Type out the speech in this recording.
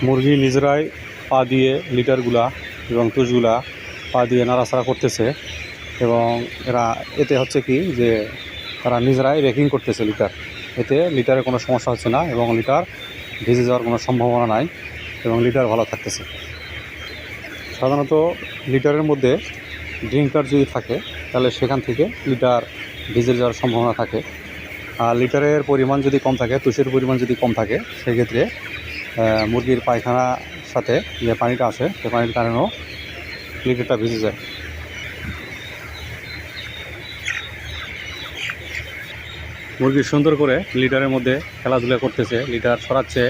মুরগি নিজেরাই পা দিয়ে লিটারগুলা এবং তুষগুলা পা দিয়ে নাড়াচাড়া করতেছে এবং এতে হচ্ছে কি যে তারা নিজেরাই রেকিং করতেছে লিটার। এতে লিটারে কোনো সমস্যা হচ্ছে না এবং লিটার ভিজে যাওয়ার কোনো সম্ভাবনা নাই এবং লিটার ভালো থাকতেছে। সাধারণত লিটারের মধ্যে ড্রিঙ্কার যদি থাকে তাহলে সেখান থেকে লিটার ভিজে যাওয়ার সম্ভাবনা থাকে। আর লিটারের পরিমাণ যদি কম থাকে, তুষের পরিমাণ যদি কম থাকে, সেক্ষেত্রে মুরগির পায়খানার সাথে যে পানিটা আসে সে পানির কারণেও লিটারটা ভিজে যায়। মুরগি সুন্দর করে লিটারের মধ্যে খেলাধুলা করতেছে, লিটার সরাচ্ছে।